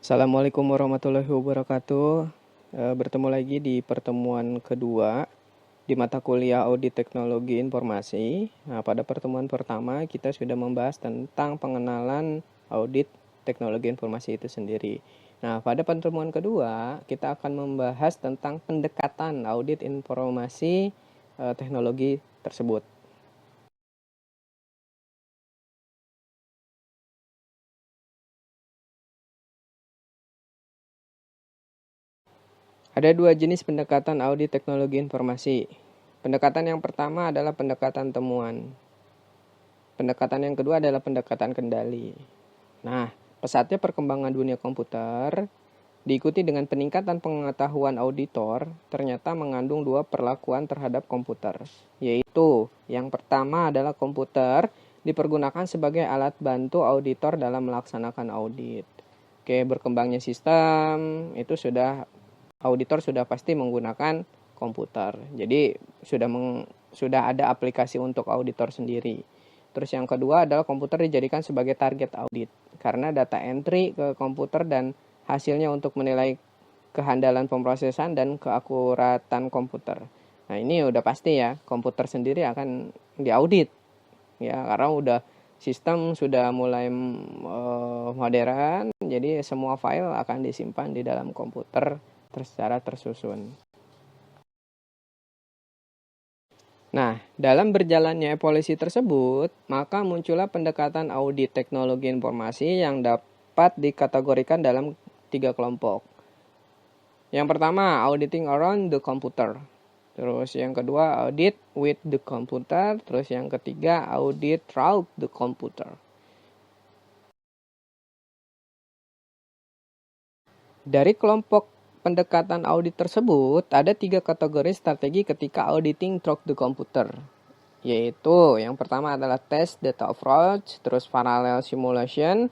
Assalamualaikum warahmatullahi wabarakatuh. Bertemu lagi di pertemuan kedua di mata kuliah Audit Teknologi Informasi. Nah, pada pertemuan pertama kita sudah membahas tentang pengenalan audit teknologi informasi itu sendiri. Nah, pada pertemuan kedua kita akan membahas tentang pendekatan audit informasi teknologi tersebut. Ada dua jenis pendekatan audit teknologi informasi. Pendekatan yang pertama adalah pendekatan temuan. Pendekatan yang kedua adalah pendekatan kendali. Nah, pesatnya perkembangan dunia komputer diikuti dengan peningkatan pengetahuan auditor ternyata mengandung dua perlakuan terhadap komputer, yaitu yang pertama adalah komputer dipergunakan sebagai alat bantu auditor dalam melaksanakan audit. Oke, berkembangnya sistem itu auditor sudah pasti menggunakan komputer. Jadi sudah ada aplikasi untuk auditor sendiri. Terus yang kedua adalah komputer dijadikan sebagai target audit karena data entry ke komputer dan hasilnya untuk menilai kehandalan pemrosesan dan keakuratan komputer. Nah, ini udah pasti ya, komputer sendiri akan diaudit. Ya, karena udah sistem sudah mulai modern, jadi semua file akan disimpan di dalam komputer secara tersusun. Nah, dalam berjalannya evolusi tersebut, maka muncullah pendekatan audit teknologi informasi yang dapat dikategorikan dalam 3 kelompok. Yang pertama, auditing around the computer. Terus yang kedua, audit with the computer. Terus yang ketiga, audit through the computer. Dari kelompok pendekatan audit tersebut, ada 3 kategori strategi ketika auditing through the computer. Yaitu yang pertama adalah test data approach, terus parallel simulation.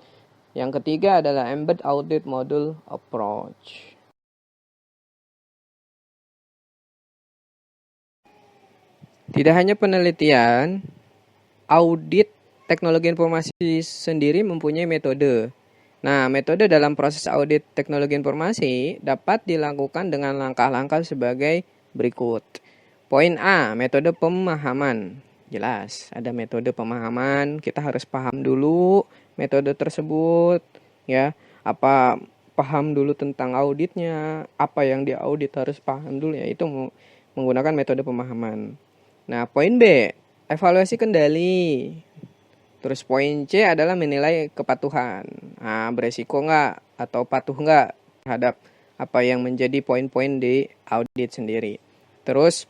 Yang ketiga adalah embed audit module approach. Tidak hanya penelitian, audit teknologi informasi sendiri mempunyai metode. Nah, metode dalam proses audit teknologi informasi dapat dilakukan dengan langkah-langkah sebagai berikut. Poin A, metode pemahaman. Jelas, ada metode pemahaman, kita harus paham dulu metode tersebut, ya. Paham dulu tentang auditnya, apa yang diaudit harus paham dulu, ya. Itu menggunakan metode pemahaman. Nah, poin B, evaluasi kendali. Terus poin C adalah menilai kepatuhan. Nah, beresiko nggak atau patuh nggak terhadap apa yang menjadi poin-poin di audit sendiri. Terus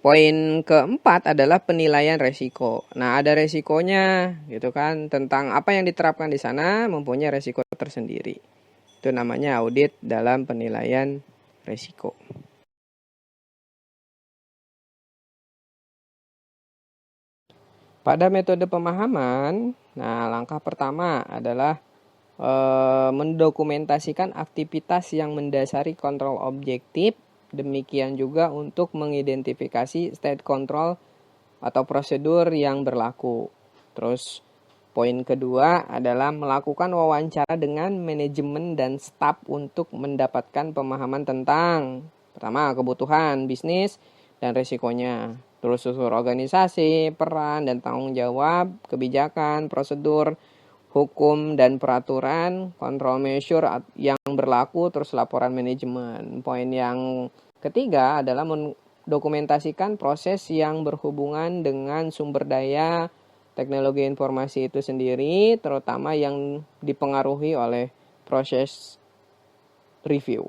poin keempat adalah penilaian resiko. Nah, ada resikonya gitu kan, tentang apa yang diterapkan di sana mempunyai resiko tersendiri. Itu namanya audit dalam penilaian resiko. Pada metode pemahaman, nah langkah pertama adalah mendokumentasikan aktivitas yang mendasari kontrol objektif, demikian juga untuk mengidentifikasi state control atau prosedur yang berlaku. Terus poin kedua adalah melakukan wawancara dengan manajemen dan staf untuk mendapatkan pemahaman tentang pertama kebutuhan bisnis dan risikonya. Terus struktur organisasi, peran dan tanggung jawab, kebijakan, prosedur, hukum dan peraturan, kontrol measure yang berlaku, terus laporan manajemen. Poin yang ketiga adalah mendokumentasikan proses yang berhubungan dengan sumber daya teknologi informasi itu sendiri, terutama yang dipengaruhi oleh proses review.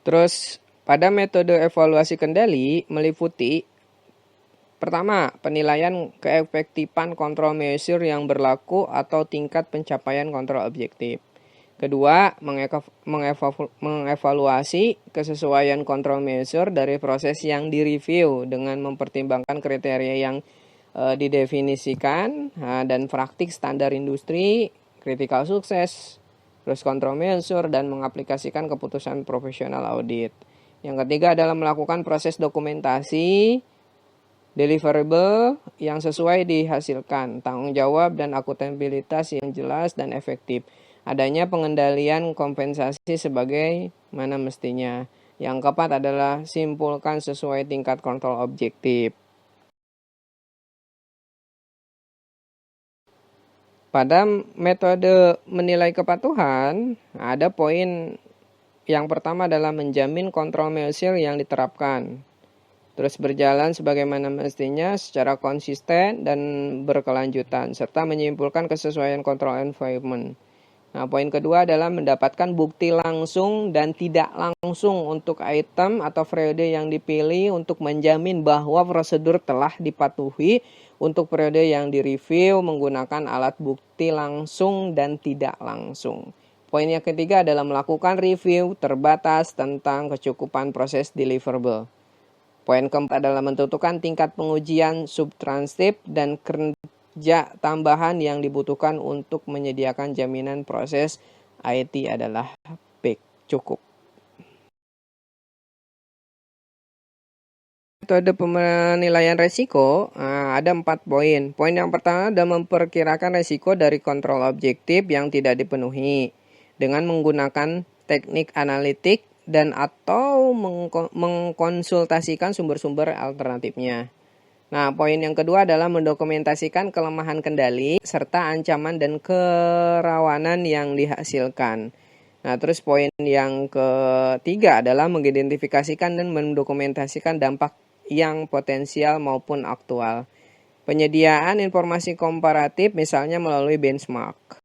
Terus pada metode evaluasi kendali meliputi pertama, penilaian keefektifan kontrol measure yang berlaku atau tingkat pencapaian kontrol objektif. Kedua, mengevaluasi kesesuaian kontrol measure dari proses yang direview dengan mempertimbangkan kriteria yang didefinisikan dan praktik standar industri, kritikal sukses, terus kontrol measure, dan mengaplikasikan keputusan profesional audit. Yang ketiga adalah melakukan proses dokumentasi Deliverable yang sesuai dihasilkan, tanggung jawab dan akuntabilitas yang jelas dan efektif. Adanya pengendalian kompensasi sebagai mana mestinya. Yang keempat adalah simpulkan sesuai tingkat kontrol objektif. Pada metode menilai kepatuhan, ada poin yang pertama adalah menjamin kontrol measure yang diterapkan. Terus berjalan sebagaimana mestinya secara konsisten dan berkelanjutan, serta menyimpulkan kesesuaian kontrol environment. Nah, poin kedua adalah mendapatkan bukti langsung dan tidak langsung untuk item atau periode yang dipilih untuk menjamin bahwa prosedur telah dipatuhi untuk periode yang direview menggunakan alat bukti langsung dan tidak langsung. Poin yang ketiga adalah melakukan review terbatas tentang kecukupan proses deliverable. Poin keempat adalah menentukan tingkat pengujian subtranskrip dan kerja tambahan yang dibutuhkan untuk menyediakan jaminan proses IT adalah baik, cukup. Metode penilaian resiko ada 4 poin. Poin yang pertama adalah memperkirakan resiko dari kontrol objektif yang tidak dipenuhi dengan menggunakan teknik analitik dan atau mengkonsultasikan sumber-sumber alternatifnya. Nah, poin yang kedua adalah mendokumentasikan kelemahan kendali serta ancaman dan kerawanan yang dihasilkan. Nah, terus poin yang ketiga adalah mengidentifikasikan dan mendokumentasikan dampak yang potensial maupun aktual. Penyediaan informasi komparatif misalnya melalui benchmark.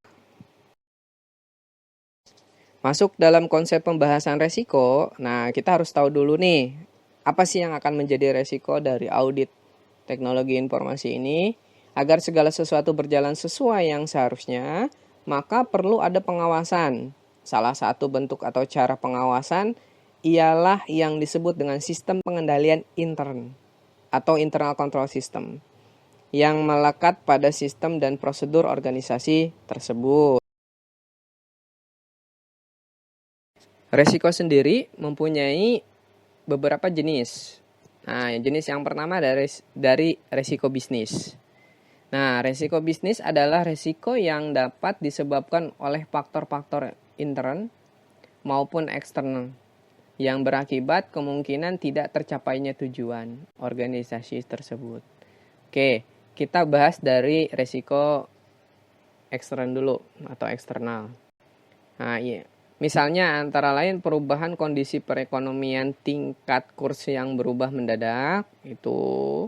Masuk dalam konsep pembahasan resiko, nah kita harus tahu dulu nih, apa sih yang akan menjadi resiko dari audit teknologi informasi ini. Agar segala sesuatu berjalan sesuai yang seharusnya, maka perlu ada pengawasan. Salah satu bentuk atau cara pengawasan ialah yang disebut dengan sistem pengendalian intern atau internal control system yang melekat pada sistem dan prosedur organisasi tersebut. Resiko sendiri mempunyai beberapa jenis. Nah, jenis yang pertama dari resiko bisnis. Nah, resiko bisnis adalah resiko yang dapat disebabkan oleh faktor-faktor intern maupun eksternal yang berakibat kemungkinan tidak tercapainya tujuan organisasi tersebut. Oke, kita bahas dari resiko eksternal dulu atau eksternal. Nah, iya. Misalnya antara lain perubahan kondisi perekonomian, tingkat kurs yang berubah mendadak itu,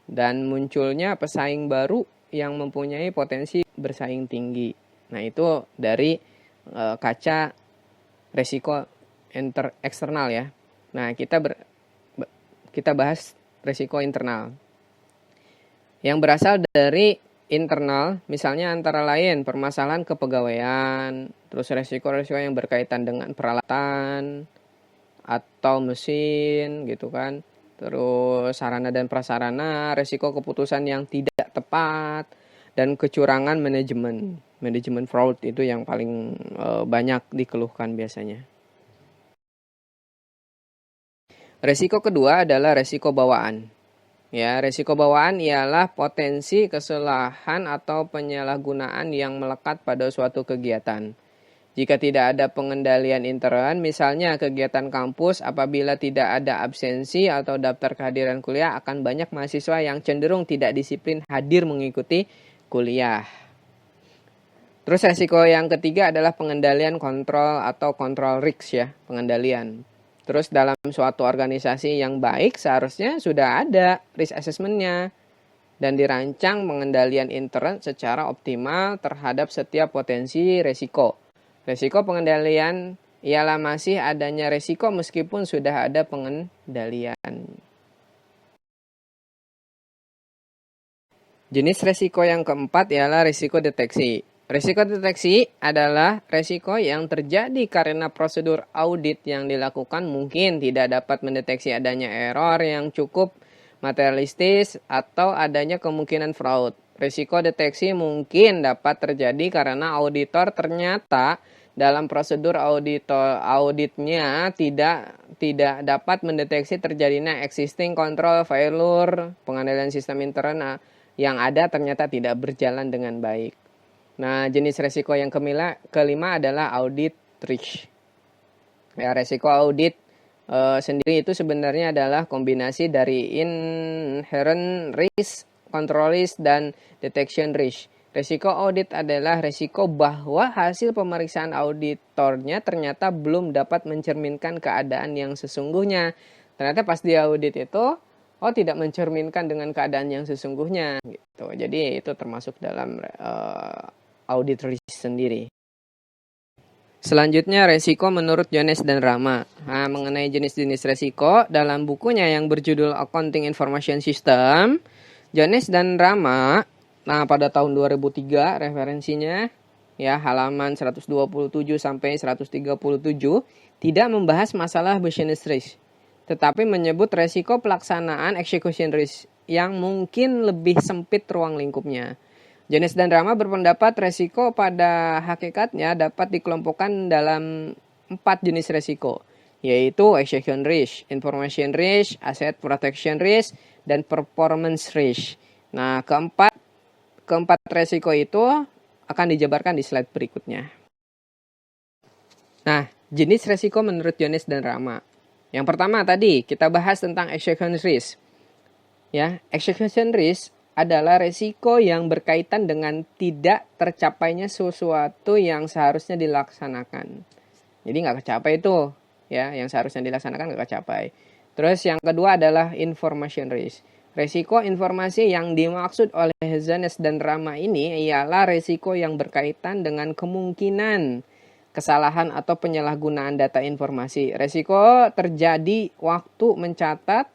dan munculnya pesaing baru yang mempunyai potensi bersaing tinggi. Nah, itu dari kaca resiko eksternal ya. Nah, kita bahas resiko internal. Yang berasal dari internal, misalnya antara lain permasalahan kepegawaian, terus resiko-resiko yang berkaitan dengan peralatan atau mesin gitu kan, terus sarana dan prasarana, resiko keputusan yang tidak tepat, dan kecurangan manajemen fraud itu yang paling banyak dikeluhkan biasanya. Resiko kedua adalah resiko bawaan. Ya, resiko bawaan ialah potensi kesalahan atau penyalahgunaan yang melekat pada suatu kegiatan. Jika tidak ada pengendalian intern, misalnya kegiatan kampus, apabila tidak ada absensi atau daftar kehadiran kuliah, akan banyak mahasiswa yang cenderung tidak disiplin hadir mengikuti kuliah. Terus resiko yang ketiga adalah pengendalian kontrol atau kontrol risk ya, pengendalian. Terus dalam suatu organisasi yang baik seharusnya sudah ada risk assessment-nya dan dirancang pengendalian intern secara optimal terhadap setiap potensi resiko. Resiko pengendalian ialah masih adanya resiko meskipun sudah ada pengendalian. Jenis resiko yang keempat ialah resiko deteksi. Resiko deteksi adalah resiko yang terjadi karena prosedur audit yang dilakukan mungkin tidak dapat mendeteksi adanya error yang cukup materialistis atau adanya kemungkinan fraud. Resiko deteksi mungkin dapat terjadi karena auditor ternyata dalam prosedur auditnya tidak dapat mendeteksi terjadinya existing control failure, pengendalian sistem internal yang ada ternyata tidak berjalan dengan baik. Nah, jenis resiko yang kelima adalah audit risk. Ya, resiko audit sendiri itu sebenarnya adalah kombinasi dari inherent risk, control risk, dan detection risk. Resiko audit adalah resiko bahwa hasil pemeriksaan auditornya ternyata belum dapat mencerminkan keadaan yang sesungguhnya. Ternyata pas di audit itu, tidak mencerminkan dengan keadaan yang sesungguhnya. Gitu. Jadi itu termasuk dalam audit risk sendiri. Selanjutnya resiko menurut Jones dan Rama. Nah, mengenai jenis-jenis resiko dalam bukunya yang berjudul Accounting Information System, Jones dan Rama, nah pada tahun 2003 referensinya ya halaman 127 sampai 137 tidak membahas masalah business risk, tetapi menyebut resiko pelaksanaan execution risk yang mungkin lebih sempit ruang lingkupnya. Jones dan Rama berpendapat resiko pada hakikatnya dapat dikelompokkan dalam 4 jenis resiko, yaitu execution risk, information risk, asset protection risk, dan performance risk. Nah, keempat resiko itu akan dijabarkan di slide berikutnya. Nah, jenis resiko menurut Jones dan Rama. Yang pertama tadi kita bahas tentang execution risk. Ya, execution risk adalah resiko yang berkaitan dengan tidak tercapainya sesuatu yang seharusnya dilaksanakan. Jadi nggak kecapai itu, ya, yang seharusnya dilaksanakan nggak kecapai. Terus yang kedua adalah information risk. Resiko informasi yang dimaksud oleh Jones dan Rama ini ialah resiko yang berkaitan dengan kemungkinan kesalahan atau penyalahgunaan data informasi. Resiko terjadi waktu mencatat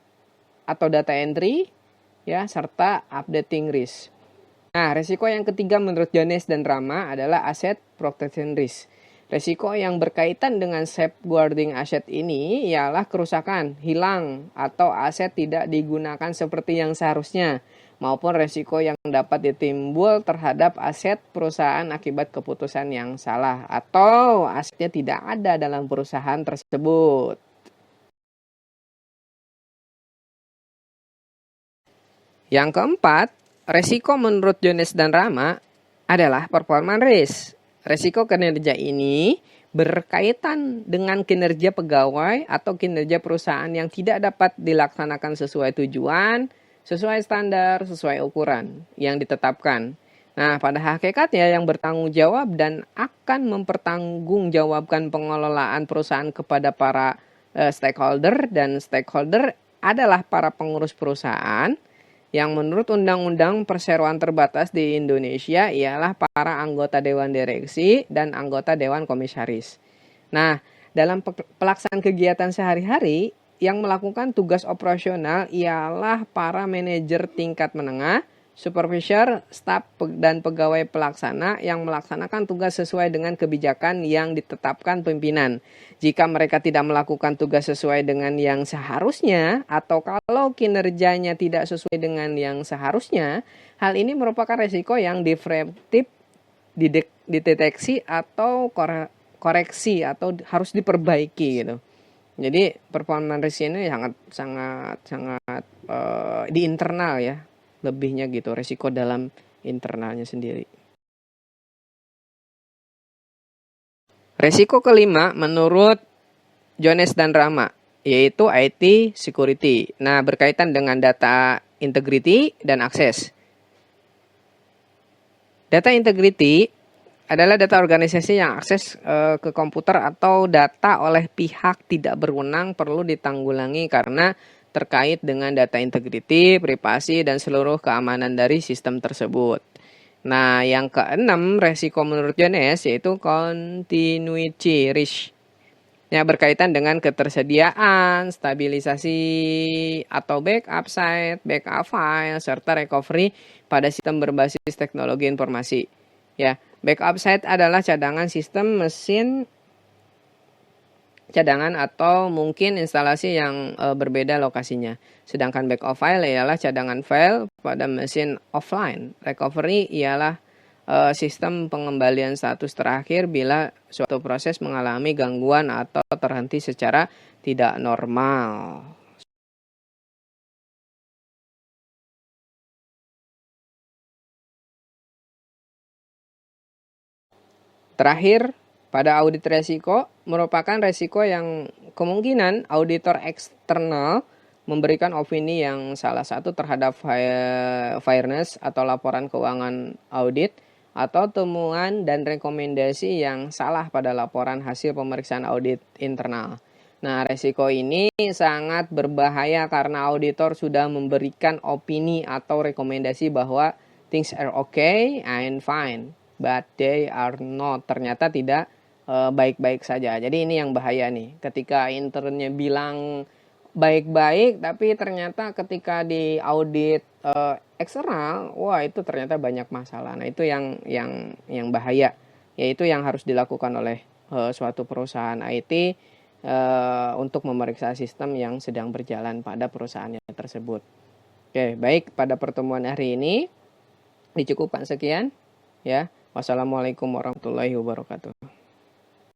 atau data entry, ya, serta updating risk. Nah, resiko yang ketiga menurut Jones dan Rama adalah asset protection risk. Resiko yang berkaitan dengan safeguarding aset ini ialah kerusakan, hilang, atau aset tidak digunakan seperti yang seharusnya, maupun resiko yang dapat ditimbul terhadap aset perusahaan akibat keputusan yang salah, atau asetnya tidak ada dalam perusahaan tersebut. Yang keempat, resiko menurut Jones dan Rama adalah performance risk. Resiko kinerja ini berkaitan dengan kinerja pegawai atau kinerja perusahaan yang tidak dapat dilaksanakan sesuai tujuan, sesuai standar, sesuai ukuran yang ditetapkan. Nah, pada hakikatnya yang bertanggung jawab dan akan mempertanggungjawabkan pengelolaan perusahaan kepada para stakeholder, dan stakeholder adalah para pengurus perusahaan yang menurut Undang-Undang Perseroan Terbatas di Indonesia ialah para anggota Dewan Direksi dan anggota Dewan Komisaris. Nah, dalam pelaksanaan kegiatan sehari-hari, yang melakukan tugas operasional ialah para manajer tingkat menengah, supervisor, staf, dan pegawai pelaksana yang melaksanakan tugas sesuai dengan kebijakan yang ditetapkan pimpinan. Jika mereka tidak melakukan tugas sesuai dengan yang seharusnya, atau kalau kinerjanya tidak sesuai dengan yang seharusnya, hal ini merupakan resiko yang difraktif, dideteksi atau koreksi atau harus diperbaiki gitu. Jadi performance risk ini sangat di internal ya. Lebihnya gitu, resiko dalam internalnya sendiri. Resiko kelima menurut Jones dan Rama, yaitu IT security. Nah, berkaitan dengan data integrity dan akses. Data integrity adalah data organisasi yang akses ke komputer atau data oleh pihak tidak berwenang perlu ditanggulangi karena terkait dengan data integrity, privasi, dan seluruh keamanan dari sistem tersebut. Nah, yang keenam resiko menurut Jones yaitu continuity risk. Ya, berkaitan dengan ketersediaan, stabilisasi atau backup site, backup file, serta recovery pada sistem berbasis teknologi informasi. Ya, backup site adalah cadangan sistem mesin cadangan atau mungkin instalasi yang berbeda lokasinya. Sedangkan backup file ialah cadangan file pada mesin offline. Recovery ialah sistem pengembalian status terakhir bila suatu proses mengalami gangguan atau terhenti secara tidak normal. Terakhir, pada audit resiko merupakan resiko yang kemungkinan auditor eksternal memberikan opini yang salah satu terhadap fairness atau laporan keuangan audit atau temuan dan rekomendasi yang salah pada laporan hasil pemeriksaan audit internal. Nah, resiko ini sangat berbahaya karena auditor sudah memberikan opini atau rekomendasi bahwa things are okay and fine, but they are not. Ternyata tidak baik-baik saja. Jadi ini yang bahaya nih. Ketika internnya bilang baik-baik, tapi ternyata ketika di audit eksternal, wah itu ternyata banyak masalah. Nah itu yang bahaya, yaitu yang harus dilakukan oleh suatu perusahaan IT untuk memeriksa sistem yang sedang berjalan pada perusahaannya tersebut. Oke, baik, pada pertemuan hari ini dicukupkan sekian ya. Wassalamualaikum warahmatullahi wabarakatuh.